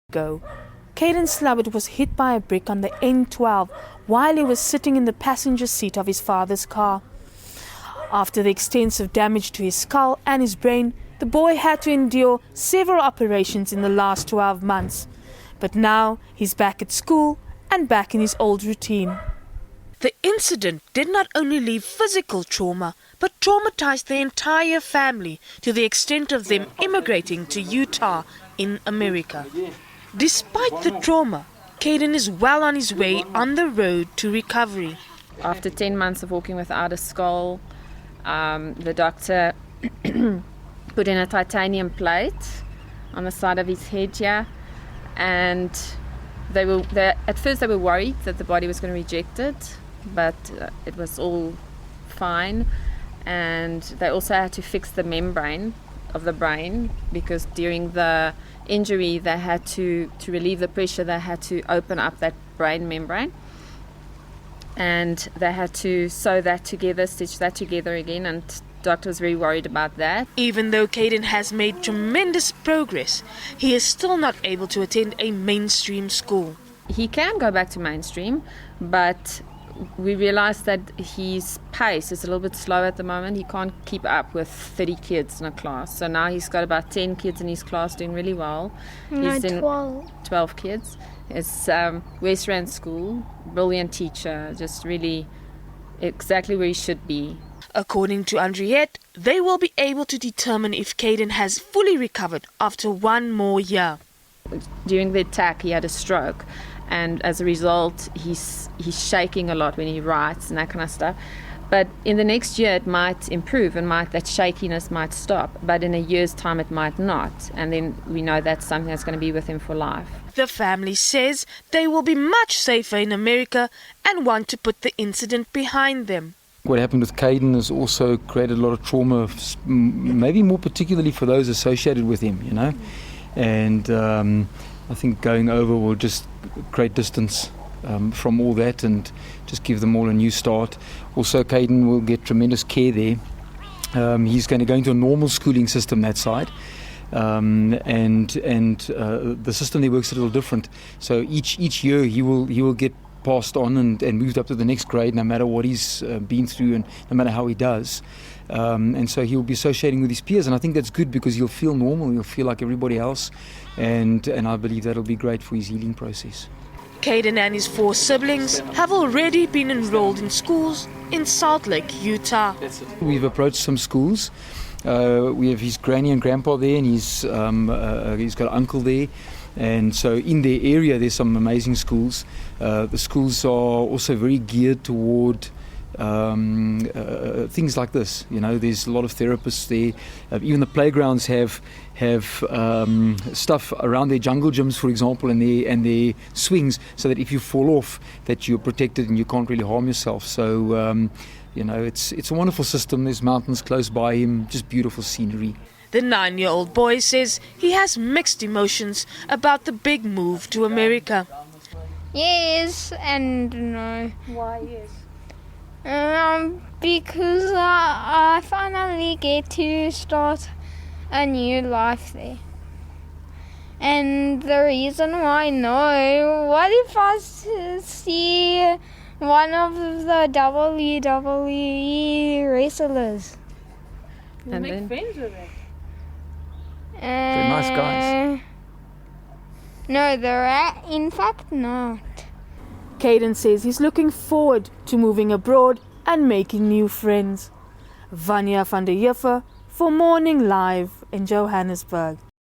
ago. Caden Slabbert was hit by a brick on the N12 while he was sitting in the passenger seat of his father's car. After the extensive damage to his skull and his brain, the boy had to endure several operations in the last 12 months. But now he's back at school and back in his old routine. The incident did not only leave physical trauma, but traumatized the entire family to the extent of them immigrating to Utah in America. Despite the trauma, Caden is well on his way on the road to recovery. After 10 months of walking without a skull, the doctor put in a titanium plate on the side of his head here, and at first they were worried that the body was going to reject it, but it was all fine. And they also had to fix the membrane of the brain, because during the injury they had to relieve the pressure, they had to open up that brain membrane, and they had to sew that together, stitch that together again, and the doctor was very worried about that. Even though Caden has made tremendous progress, he is still not able to attend a mainstream school. He can go back to mainstream, but we realized that his pace is a little bit slow at the moment. He can't keep up with 30 kids in a class. So now he's got about 10 kids in his class doing really well. No, He's in 12 kids. It's West Rand School, brilliant teacher, just really exactly where he should be. According to Andriette, they will be able to determine if Caden has fully recovered after one more year. During the attack, he had a stroke, and as a result, he's shaking a lot when he writes and that kind of stuff. But in the next year, it might improve, and that shakiness might stop. But in a year's time, it might not. And then we know that's something that's going to be with him for life. The family says they will be much safer in America and want to put the incident behind them. What happened with Caden has also created a lot of trauma, maybe more particularly for those associated with him, you know. And I think going over will just create distance from all that and just give them all a new start. Also, Caden will get tremendous care there. He's going to go into a normal schooling system that side. And the system there works a little different. So each year he will get passed on and moved up to the next grade, no matter what he's been through and no matter how he does. And so he'll be associating with his peers, and I think that's good because he'll feel normal, he'll feel like everybody else, and I believe that'll be great for his healing process. Caden and his 4 siblings have already been enrolled in schools in Salt Lake, Utah. We've approached some schools. We have his granny and grandpa there, and he's got an uncle there. And so in their area there's some amazing schools. The schools are also very geared toward things like this. You know, there's a lot of therapists there. Even the playgrounds have stuff around their jungle gyms, for example, and their swings, so that if you fall off, that you're protected and you can't really harm yourself. So you know, it's a wonderful system. There's mountains close by him, just beautiful scenery. The 9-year-old boy says he has mixed emotions about the big move to America. Yes and no. Why yes? Because I finally get to start a new life there. And the reason why no, what if I see one of the WWE wrestlers? You'll make friends with them. They're nice guys. No, they're in fact not. Caden says he's looking forward to moving abroad and making new friends. Vania van der Heever for Morning Live in Johannesburg.